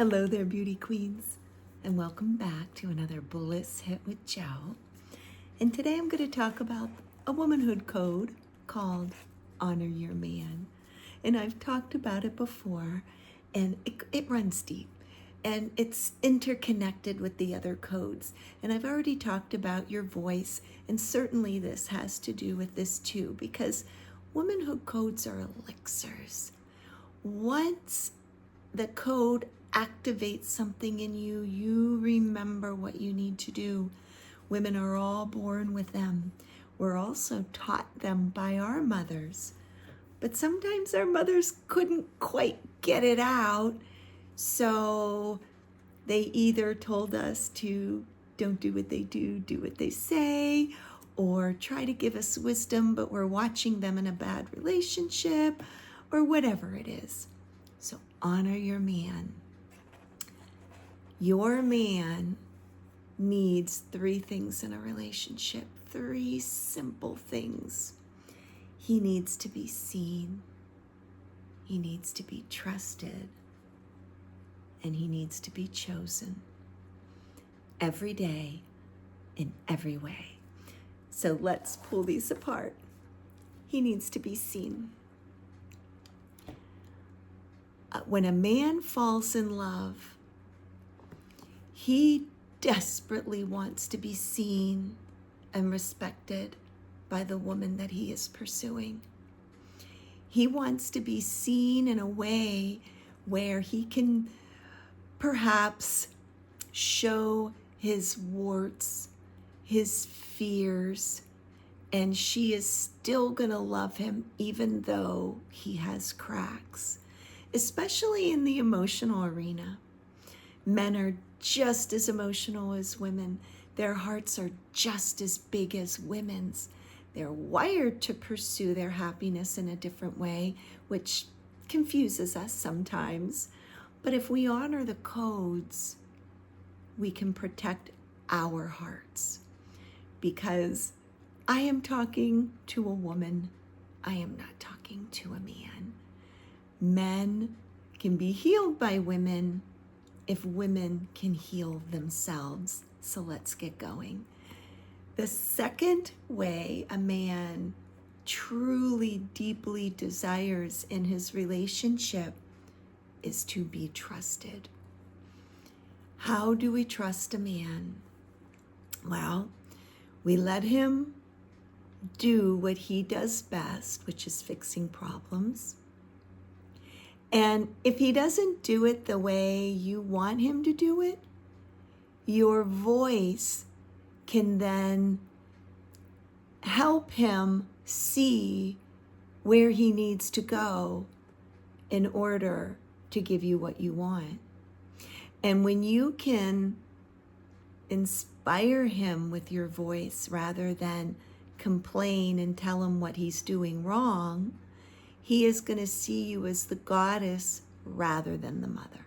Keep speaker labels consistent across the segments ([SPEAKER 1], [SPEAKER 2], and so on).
[SPEAKER 1] Hello there, beauty queens, and welcome back to another Bliss Hit with Joe. And today I'm going to talk about a womanhood code called Honor Your Man. And I've talked about it before, and it runs deep, and it's interconnected with the other codes. And I've already talked about your voice, and certainly this has to do with this too, because womanhood codes are elixirs. Once the code activates something in you, you remember what you need to do. Women are all born with them. We're also taught them by our mothers. But sometimes our mothers couldn't quite get it out. So they either told us to don't do what they do what they say, or try to give us wisdom, but we're watching them in a bad relationship, or whatever it is. So honor your man. Your man needs 3 things in a relationship, 3 simple things. He needs to be seen, he needs to be trusted, and he needs to be chosen every day in every way. So let's pull these apart. He needs to be seen. When a man falls in love, he desperately wants to be seen and respected by the woman that he is pursuing. He wants to be seen in a way where he can perhaps show his warts, his fears, and she is still gonna love him even though he has cracks, especially in the emotional arena. Men are just as emotional as women. Their hearts are just as big as women's. They're wired to pursue their happiness in a different way, which confuses us sometimes. But if we honor the codes, we can protect our hearts. Because I am talking to a woman, I am not talking to a man. Men can be healed by women if women can heal themselves. So let's get going. The second way a man truly, deeply desires in his relationship is to be trusted. How do we trust a man? Well, we let him do what he does best, which is fixing problems. And if he doesn't do it the way you want him to do it, your voice can then help him see where he needs to go in order to give you what you want. And when you can inspire him with your voice rather than complain and tell him what he's doing wrong, he is going to see you as the goddess rather than the mother.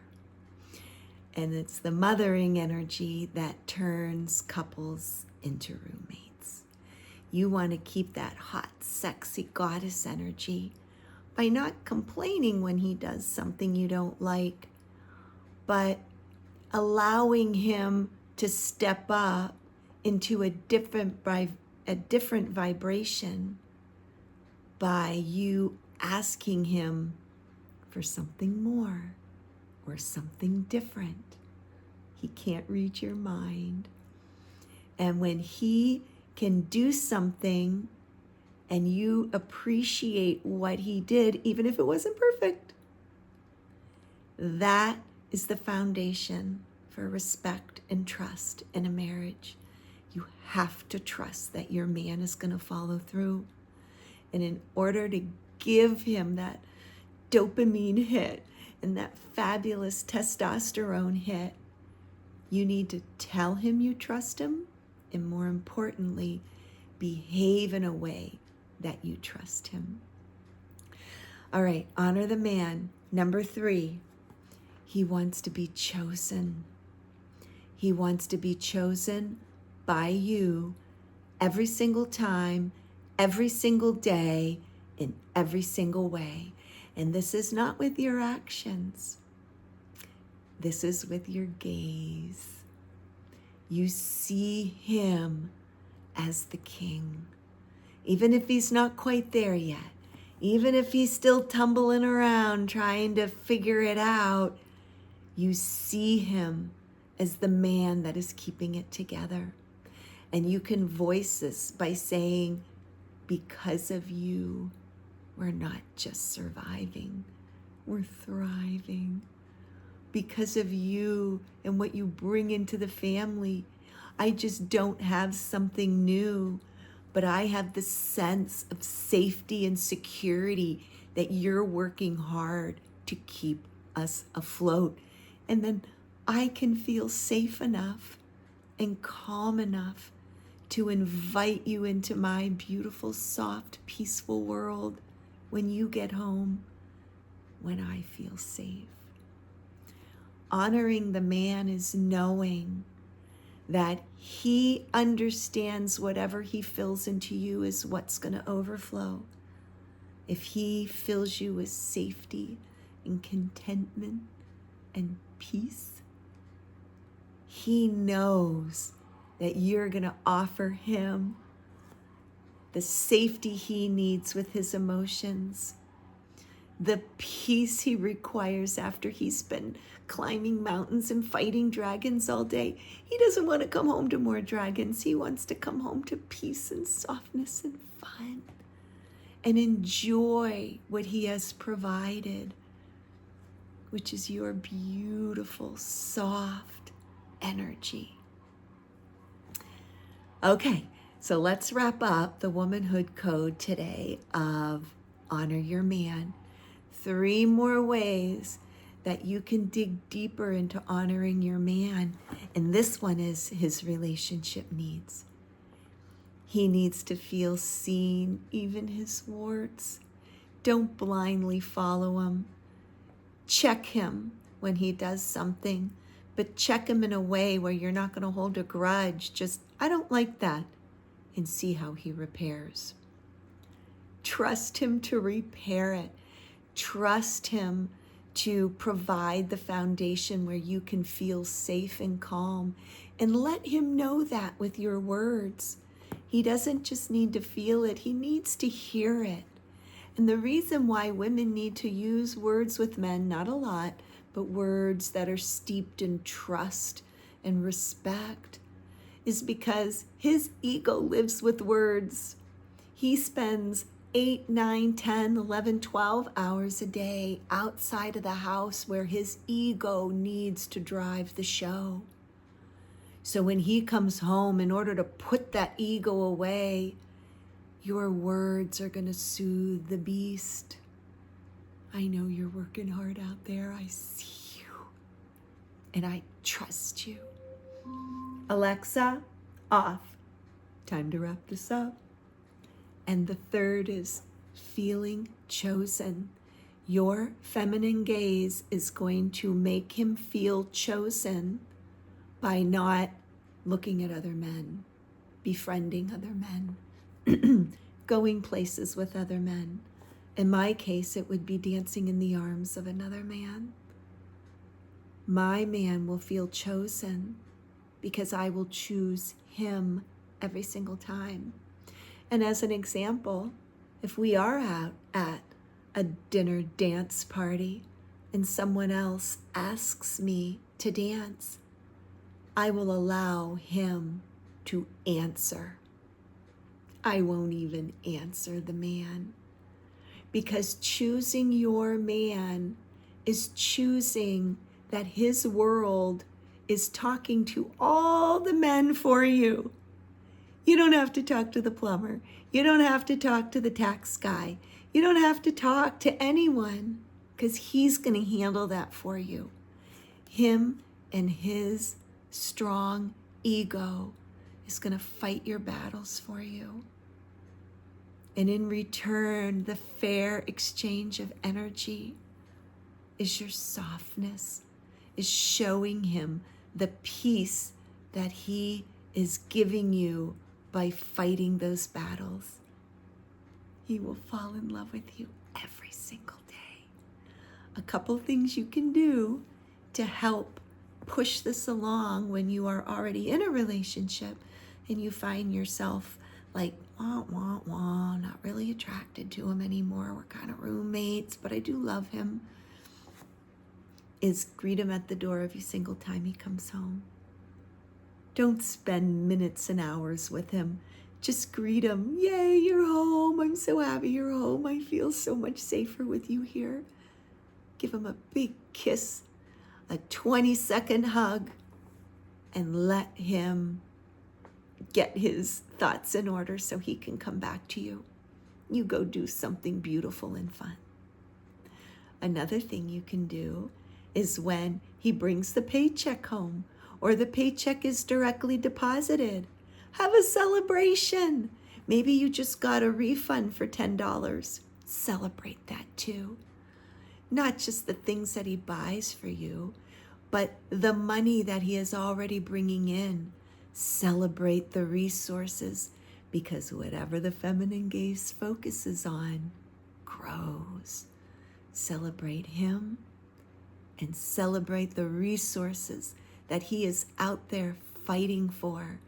[SPEAKER 1] And it's the mothering energy that turns couples into roommates. You want to keep that hot, sexy goddess energy by not complaining when he does something you don't like, but allowing him to step up into a different vibration by you asking him for something more or something different. He can't read your mind. And when he can do something and you appreciate what he did, even if it wasn't perfect, that is the foundation for respect and trust in a marriage. You have to trust that your man is going to follow through. And in order to give him that dopamine hit and that fabulous testosterone hit, you need to tell him you trust him, and more importantly, behave in a way that you trust him. All right, honor the man. Number 3, he wants to be chosen. He wants to be chosen by you every single time, every single day, in every single way. And this is not with your actions. This is with your gaze. You see him as the king. Even if he's not quite there yet, even if he's still tumbling around trying to figure it out, you see him as the man that is keeping it together. And you can voice this by saying, because of you, we're not just surviving, we're thriving. Because of you and what you bring into the family, I just don't have something new, but I have the sense of safety and security that you're working hard to keep us afloat. And then I can feel safe enough and calm enough to invite you into my beautiful, soft, peaceful world when you get home, when I feel safe. Honoring the man is knowing that he understands whatever he fills into you is what's going to overflow. If he fills you with safety and contentment and peace, he knows that you're going to offer him the safety he needs with his emotions, the peace he requires after he's been climbing mountains and fighting dragons all day. He doesn't want to come home to more dragons. He wants to come home to peace and softness and fun and enjoy what he has provided, which is your beautiful, soft energy. Okay, so let's wrap up the Womanhood Code today of honor your man. 3 more ways that you can dig deeper into honoring your man. And this one is his relationship needs. He needs to feel seen, even his warts. Don't blindly follow him. Check him when he does something, but check him in a way where you're not going to hold a grudge. Just, I don't like that, and see how he repairs. Trust him to repair it. Trust him to provide the foundation where you can feel safe and calm. And let him know that with your words. He doesn't just need to feel it, he needs to hear it. And the reason why women need to use words with men, not a lot, but words that are steeped in trust and respect, is because his ego lives with words. He spends 8, 9, 10, 11, 12 hours a day outside of the house where his ego needs to drive the show. So when he comes home, in order to put that ego away, your words are going to soothe the beast. I know you're working hard out there. I see you. And I trust you. Alexa, off. Time to wrap this up. And the third is feeling chosen. Your feminine gaze is going to make him feel chosen by not looking at other men, befriending other men, going places with other men. In my case, it would be dancing in the arms of another man. My man will feel chosen because I will choose him every single time. And as an example, if we are out at a dinner dance party and someone else asks me to dance, I will allow him to answer. I won't even answer the man, because choosing your man is choosing that his world is talking to all the men for you. You don't have to talk to the plumber. You don't have to talk to the tax guy. You don't have to talk to anyone, because he's going to handle that for you. Him and his strong ego is going to fight your battles for you. And in return, the fair exchange of energy is your softness, is showing him the peace that he is giving you by fighting those battles. He will fall in love with you every single day. A couple things you can do to help push this along when you are already in a relationship and you find yourself like, not really attracted to him anymore. We're kind of roommates, but I do love him. Is greet him at the door every single time he comes home. Don't spend minutes and hours with him. Just greet him. Yay, you're home. I'm so happy you're home. I feel so much safer with you here. Give him a big kiss, a 20-second hug, and let him get his thoughts in order so he can come back to you. You go do something beautiful and fun. Another thing you can do is when he brings the paycheck home or the paycheck is directly deposited, have a celebration. Maybe you just got a refund for $10. Celebrate that too. Not just the things that he buys for you, but the money that he is already bringing in. Celebrate the resources, because whatever the feminine gaze focuses on grows. Celebrate him and celebrate the resources that he is out there fighting for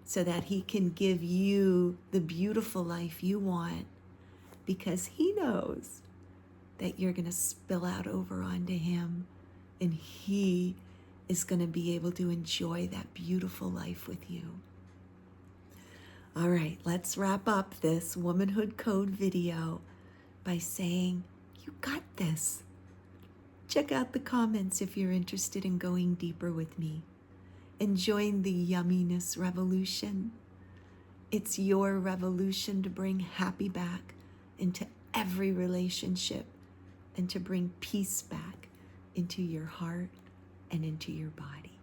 [SPEAKER 1] so that he can give you the beautiful life you want, because he knows that you're going to spill out over onto him and he is going to be able to enjoy that beautiful life with you. All right, let's wrap up this Womanhood Code video by saying, you got this. Check out the comments if you're interested in going deeper with me and join the Yumminess Revolution. It's your revolution to bring happy back into every relationship and to bring peace back into your heart and into your body.